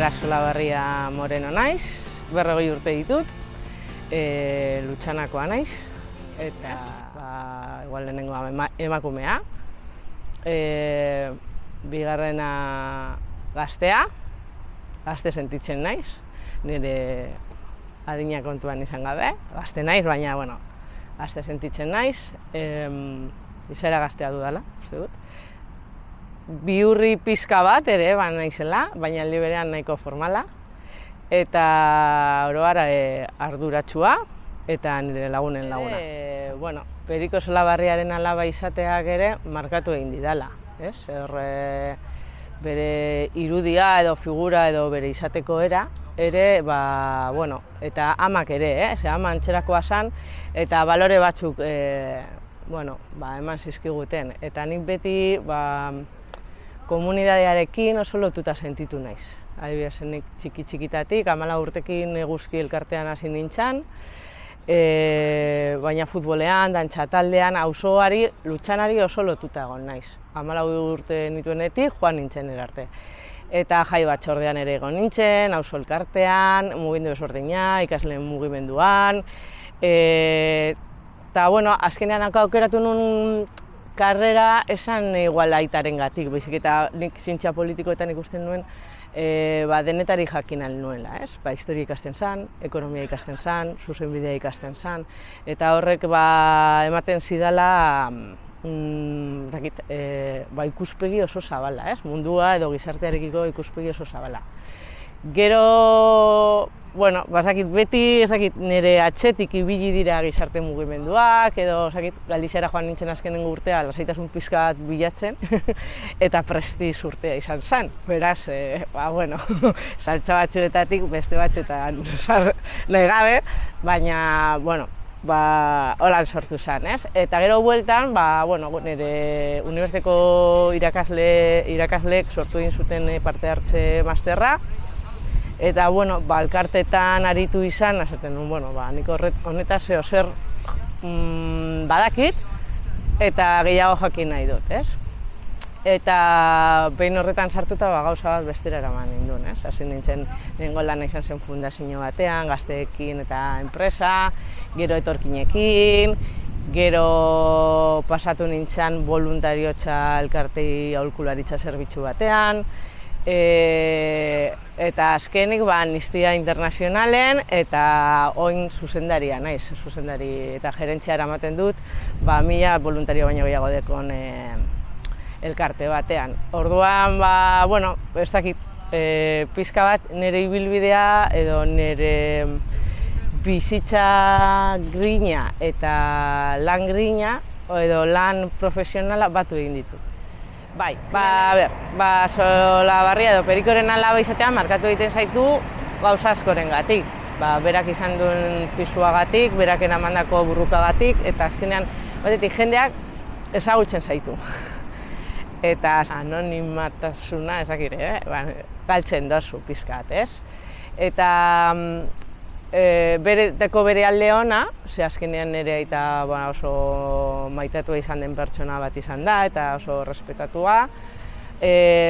Clara Solabarria Moreno naiz, 40 urte ditut, Lutxanakoa naiz, eta igual lehenengoa emakumea. Bigarrena gaztea, gazte sentitzen naiz, nire adina kontuan izan gabe, gazte naiz, baina, bueno, gazte sentitzen naiz, izaera gaztea dudala, uste dut. Bihurri pixka bat ere, naizela, baina aldi berean nahiko formala, eta oro har arduratsua, eta nire lagunen laguna. Bueno, Periko Solabarriaren alaba izateak ere markatu egin didala, ez? Bere irudia edo figura edo bere izateko ere, bueno, eta amak ere, ama antzerakoa zan, eta balore batzuk bueno, eman zizkiguten. Eta nik beti komunidadearekin oso lotuta sentitu naiz. Adibidez, nik txiki-txikitatik, 14 urtekin eguzki elkartean hasi nintzen, baina futbolean, dantza taldean, auzoari, Lutxanari oso lotuta egon naiz. 14 urte nituenetik joan nintzen erarte. Eta jai batzordean ere egon nintzen, auzo elkartean, mugimendu ezberdina, ikasleen mugimenduan. Eta, bueno, azkenean aukeratu nuen karrera esan igual aitarengatik, baizik eta nik zientzia politikoetan ikusten nuen denetari jakin ahal nuela, ez? Historia ikasten zen, ekonomia ikasten zen, zuzenbidea ikasten zen, eta horrek ematen zidala ikuspegi oso zabala, ez? Mundua edo gizartearekiko ikuspegi oso zabala. Gero, bueno, beti nire atzetik ibili dira gizarte mugimenduak, edo Galiziara joan nintzen azkenengo urtea, lasaitasun pixka bat bilatzen, eta prestiz urtea izan zen. Beraz, bueno, saltza batzuetatik beste batzuetan nahi gabe, baina, bueno, holan sortu zen, ez? Eta gero bueltan, bueno, nire unibertsitateko irakasleek sortu egin zuten parte hartze masterra, eta, bueno, elkarteetan aritu izan, esaten nuen, bueno, nik honetaz zer badakit, eta gehiago jakin nahi dut, ez? Eta behin horretan sartuta gauza bat bestera eraman ninduen, ez? Hasi nintzen, lehenengo lana izan zen fundazio batean, gazteekin eta enpresa, gero etorkinekin, gero pasatu nintzen voluntariotza elkartei aholkularitza zerbitzu batean, eta azkenik Amnistia Internazionalen eta orain zuzendaria naiz, zuzendari eta gerentzia eramaten dut, 1000 voluntario baino gehiago dekon elkarte batean. Orduan, bueno, ez dakit, pixka bat nire ibilbidea edo nire bizitza grina eta lan grina edo lan profesionala batu egin ditut. Bai, Solabarria edo Perikoren alaba izatean markatu egiten zaitu gauza askorengatik. Berak izan duen pisuagatik, berak eramandako burrukagatik, eta azkenean batetik jendeak ezagutzen zaitu. Eta anonimatasuna ezakire, galtzen dozu pixkat, ez? Eta bere alde ona, azkenean nire aita oso maitatua izan den pertsona bat izan da, eta oso respetatua,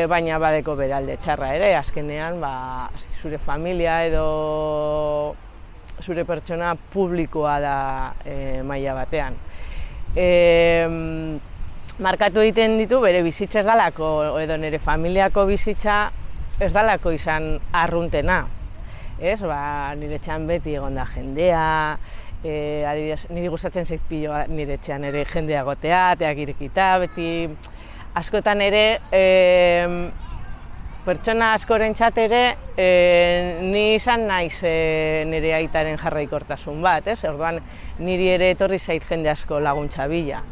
baina badeko bere alde txarra ere, azkenean zure familia edo zure pertsona publikoa da maila batean. Markatu egiten ditu bere bizitza ez dalako, edo nire familiako bizitza ez dalako izan arruntena. Ez, nire etxean beti egon da jendea, adibidez, niri gustatzen zait pilo nire etxean ere jendea egotea, ateak irekita, beti askotan ere, pertsona askorentzat ere, ni izan naiz nire aitaren jarraikortasun bat, ez? Orduan, niri ere etorri zait jende asko laguntza bila.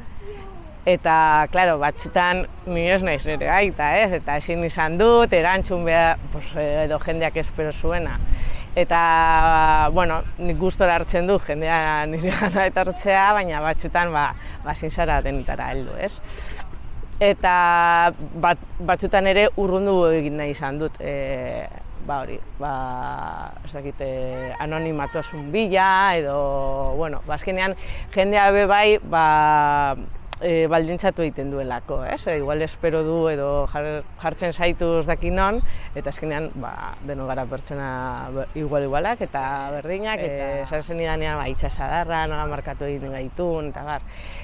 Eta, klaro, batzutan, ni ez naiz nire aita, ez? Eta ezin izan dut, erantzun behar, edo jendeak espero zuena. Eta, bueno, nik gustora hartzen du jendea nire gana etortzea, baina batzutan, ezin zara denetara heldu, ez? Eta batzutan ere urrundu egin nahi izan dut, hori, ez dakit, anonimatosun bila, edo, bueno, azkenean jendea bai, baldintzatu egiten duelako, igual espero du edo jartzen zaituz dakinon, eta azkenean deno gara pertsona igualak eta berdinak, eta esan zen idanean itxasadarra, nola markatu egiten gaitun, eta bar.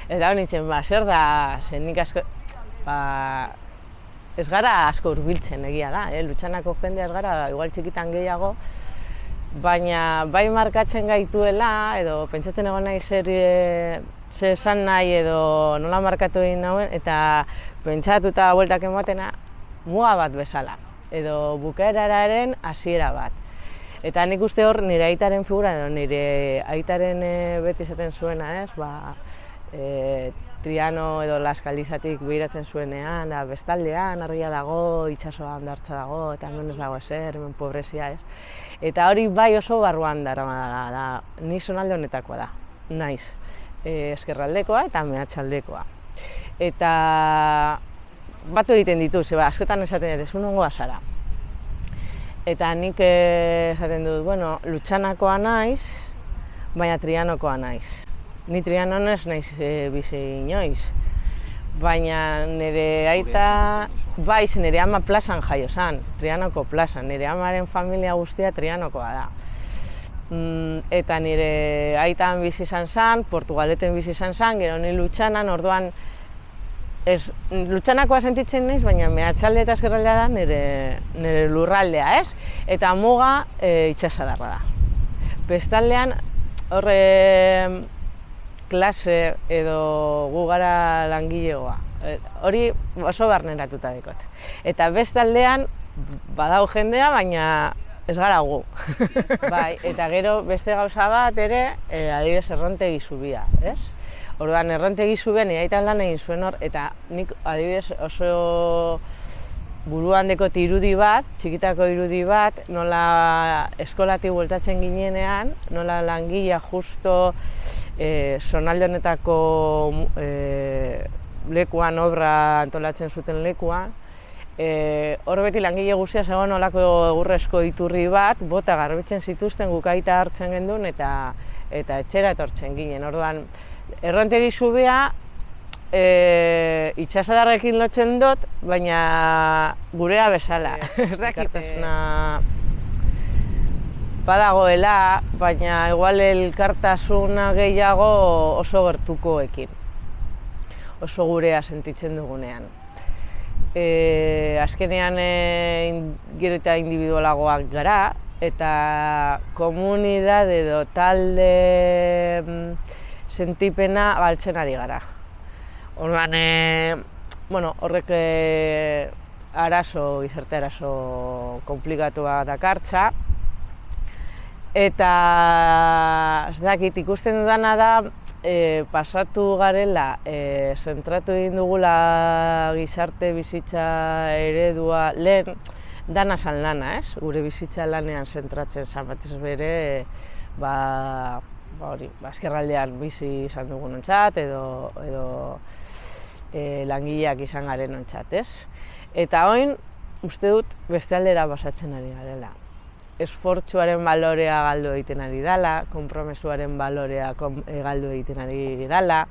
Eta hori nintzen, zer da, zen nik asko, ez gara asko hurbiltzen egia da, Lutxanako jendea ez gara, igual txikitan gehiago, baina bai markatzen gaituela, edo pentsatzen egon nahi zer esan nahi edo nola markatu egin nauen, eta pentsatu eta bueltak ematena muga bat bezala, edo bukaeraren hasiera bat. Eta nik uste hor nire aitaren figura, edo nire aitaren beti esaten zuena, Triano edo Laskalizatik behiratzen zuenean, bestaldean argia dago, itsasoa hondartza dago, eta hemen ez dago ezer, hemen pobrezia, Eta hori bai oso barruan darama da, ni zonalde honetakoa da, naiz. Ezkerraldekoa eta mehatxaldekoa. Eta batu egiten ditu, askotan esaten dut, zu nongoa zara. Eta nik esaten dut, Lutxanakoa naiz, baina Trianokoa naiz. Ni Trianon ez naiz bizi inoiz, baina nire aita, nire ama plazan jaio zan, Trianoko plazan, nire amaren familia guztia Trianokoa da. Eta nire aitan bizi izan zen, Portugaleten bizi izan zen, gero ni Lutxanan, orduan Lutxanakoa sentitzen naiz, baina mehatxalde eta ezkerraldea da nire lurraldea, Eta muga itxasadarra da. Bestaldean, horre klase edo gu gara langilegoa. Hori oso barneratuta dekot. Eta bestaldean badau jendea, baina ez gara gu. Eta gero beste gauza bat ere, adibidez Errontegi Zubia, Orduan Errontegi Zubia nire aitan lan egin zuen hor, eta nik adibidez oso buruan dekot irudi bat, txikitako irudi bat, nola eskolatik bueltatzen ginenean, nola langilea justo zonalde honetako lekuan, obra antolatzen zuten lekuan, hor beti langile guztia zegoen olako egurrezko iturri bat, bota garbitzen zituzten gukaita hartzen gendun eta etxera etortzen ginen. Orduan, Errontegi Zubia itxasadarrekin lotzen dut, baina gurea bezala. Ez dakitasuna badagoela, baina igual elkartasuna gehiago oso gertukoekin, oso gurea sentitzen dugunean. Azkenean gero eta individualagoak gara, eta komunidade edo talde sentipena galtzen ari gara. Orduan, horrek gizarte arazo komplikatua dakartza. Eta, ez dakit, ikusten dudana da, pasatu garela, zentratu egin dugula gizarte bizitza eredua, lehen dana zan lana, gure bizitza lanean zentratzen zan batez bere, ezkerraldean bizi izan dugun ontzat, edo langileak izan garen ontzat, Eta orain, uste dut beste aldera pasatzen ari garela. Esfortzuaren balorea galdu egiten ari dela, konpromesuaren balorea galdu egiten ari dela,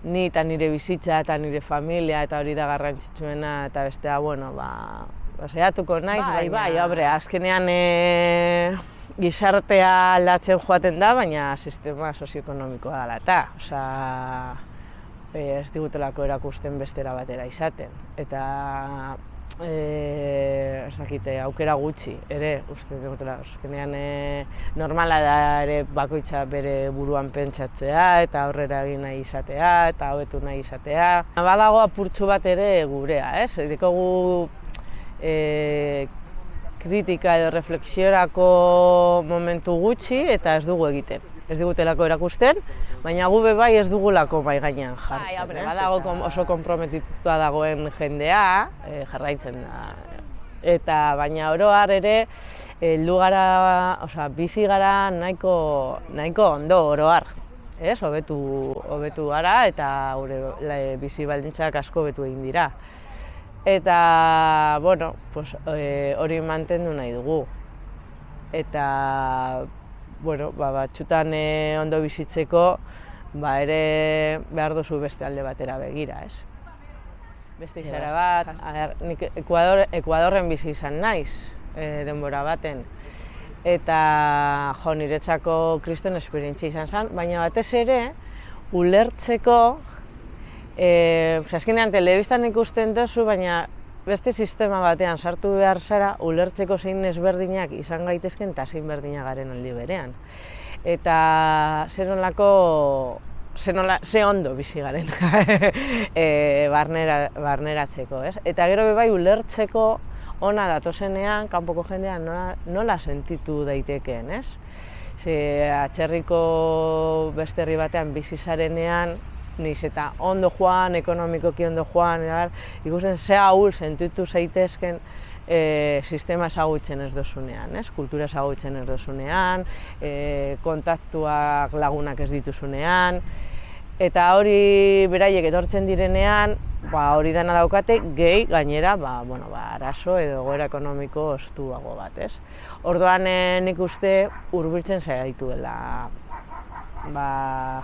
ni eta nire bizitza eta nire familia eta hori da garrantzitsuena, eta bestea, saiatuko naiz, azkenean gizartea aldatzen joaten da, baina sistema sozioekonomikoa dela eta, ez digutelako erakusten bestera batera izaten. Eta ez dakite, aukera gutxi ere uste dugutela. Azkenean normala da ere bakoitza bere buruan pentsatzea eta aurrera egin nahi izatea eta hobetu nahi izatea. Badago apurtxu bat ere gurea, Dikogu kritika edo reflexiorako momentu gutxi eta ez dugu egiten. Ez digutelako erakusten, baina gu bai ez dugulako mahai gainean jartzen. Badago oso konprometituta dagoen jendea, jarraitzen da. Baina oro har ere, bizi gara nahiko ondo oro har. Hobetu gara eta gure bizi baldintzak asko hobetu egin dira. Eta, hori mantendu nahi dugu. Eta, batzutan ondo bizitzeko, ba ere behar duzu beste alde batera begira, ez? Beste izara bat, nik Ekuadorren bizi izan naiz, denbora baten. Eta niretzako kriston esperientzia izan zen, baina batez ere, ulertzeko, azkenean telebistan ikusten duzu, baina beste sistema batean sartu behar zara, ulertzeko zein ezberdinak izan gaitezken eta zein berdinak garen aldi berean. Eta ze ondo bizi garen barneratzeko, ez? Eta gero bai ulertzeko ona datozenean, kanpoko jendean nola sentitu daitekeen, ez? Ze atzerriko beste herri batean bizi zarenean, niz eta ondo joan, ekonomikoki ondo joan, ikusten ze ahul sentitu zaitezken sistema ezagutzen ez dozunean, ez? Kultura ezagutzen ez dozunean, kontaktuak lagunak ez dituzunean, eta hori beraiek etortzen direnean, hori dena daukate, gehi gainera, arazo edo egoera ekonomiko ostuago bat, ez? Orduan nik uste hurbiltzen zaituela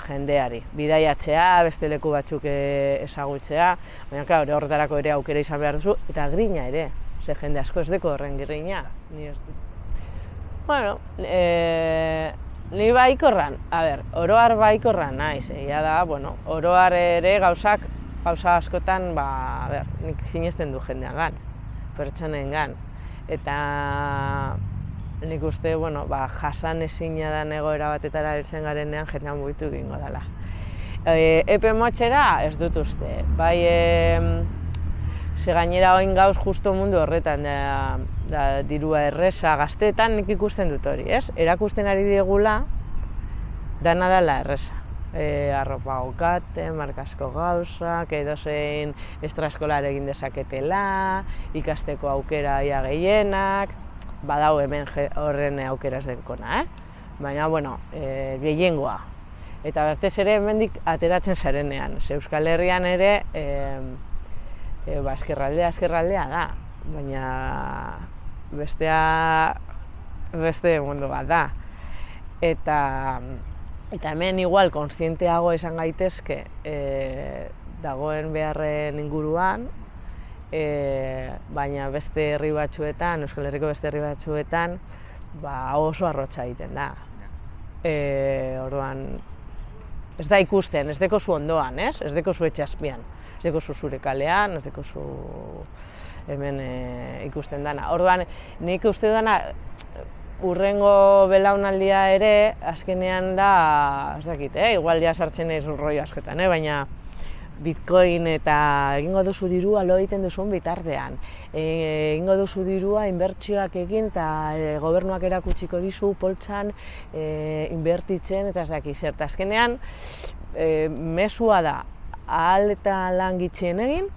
jendeari, bidaiatzea, beste leku batzuk ezagutzea, baina horretarako ere aukera izan behar duzu, eta grina ere, ze jende asko ez deko horren grina. Bueno, ni baikorran, oroar baikorran naiz, egia da, oroar ere gauza askotan, nik sinesten du jendean pertsonengan, eta nik uste, jasan ezina dan egoera batetara heltzen garenean jendean mugitu egingo dela. Epe motxera ez dut uste, ze gainera oin gauz justo mundu horretan da dirua erresa gazteetan nik ikusten dut hori, ez? Erakusten ari diegula dana dela erresa. Arropa gaukate, markasko gauzak, edozein extraeskolar egin dezaketela, ikasteko aukera ia gehienak, badau hemen horren aukera ez denkona, baina, gehiengoa. Eta batez ere hemendik ateratzen zarenean, Euskal Herrian ere ezkerraldea da, baina beste mundu bat da. Eta hemen igual kontzienteago izan gaitezke dagoen beharren inguruan, baina beste herri batzuetan, Euskal Herriko beste herri batzuetan, oso arrotza egiten da. Orduan, ez da ikusten, ez deko zu ondoan, ez deko zu etxe azpian, ez deko zu zure kalean, ez deko zu hemen ikusten dana. Orduan, nik uste dana, urrengo belaunaldia ere, azkenean da, ez dakit, igual ja sartzen ez roi askotan, baina Bitcoin eta egingo duzu dirua lo egiten duzun bitartean. Egingo duzu dirua inbertsioak egin eta gobernuak erakutsiko dizu poltsan inbertitzen eta ez dakit zer. Azkenean, mesua da ahal eta lan gitxien egin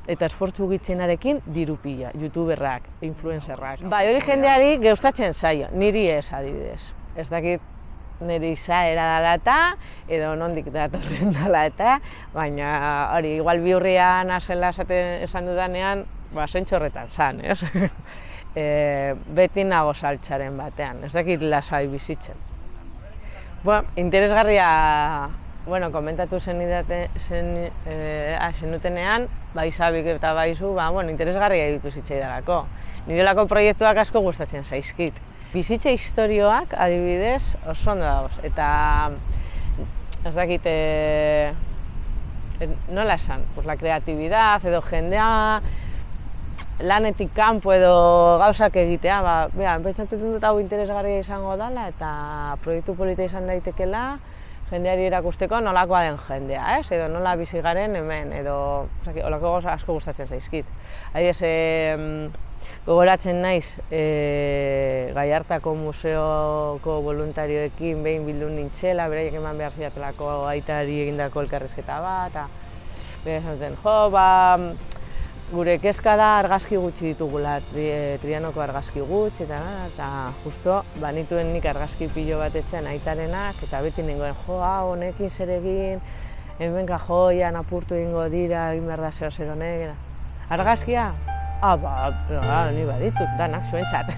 eta esfortzu gitxenarekin diru pila, youtuberrak, influencerrak. Hori jendeari gustatzen zaio, niri ez adibidez. Ez dakit nire izaera dela eta, edo nondik datorren dela eta, baina hori, igual bihurrian azela esan dudanean, zentxo horretan zan, ez? Beti nago saltxaren batean, ez dakit lasai bizitzen. Interesgarria, komentatu zenutenean, bai Sabik eta bai zu, interesgarria editu zitzaidalako. Nirelako proiektuak asko gustatzen zaizkit. Bizitza istorioak, adibidez, oso ondo dagoz, eta ez dakit, nola esan, la kreatibidad edo jendea lanetik kanpo edo gauzak egitea, pentsatzen dut hau interesgarria izango dela eta proiektu polita izan daitekela jendeari erakusteko nolakoa den jendea, edo nola bizi garen hemen, edo holako gauza asko gustatzen zaizkit. Adibidez, gogoratzen naiz Gallartako museoko voluntarioekin behin bildu nintzela, beraiek eman behar zidatelako aitari egindako elkarrizketa bat, eta esan zen, gure kezka da argazki gutxi ditugula, Trianoko argazki gutxi, eta justo banituen nik argazki pilo bat etxean aitarenak, eta beti nengoen, honekin zer egin, hemenka joian apurtu egingo dira, egin behar da zer honek, argazkia? Ni baditut, danak zuentzat.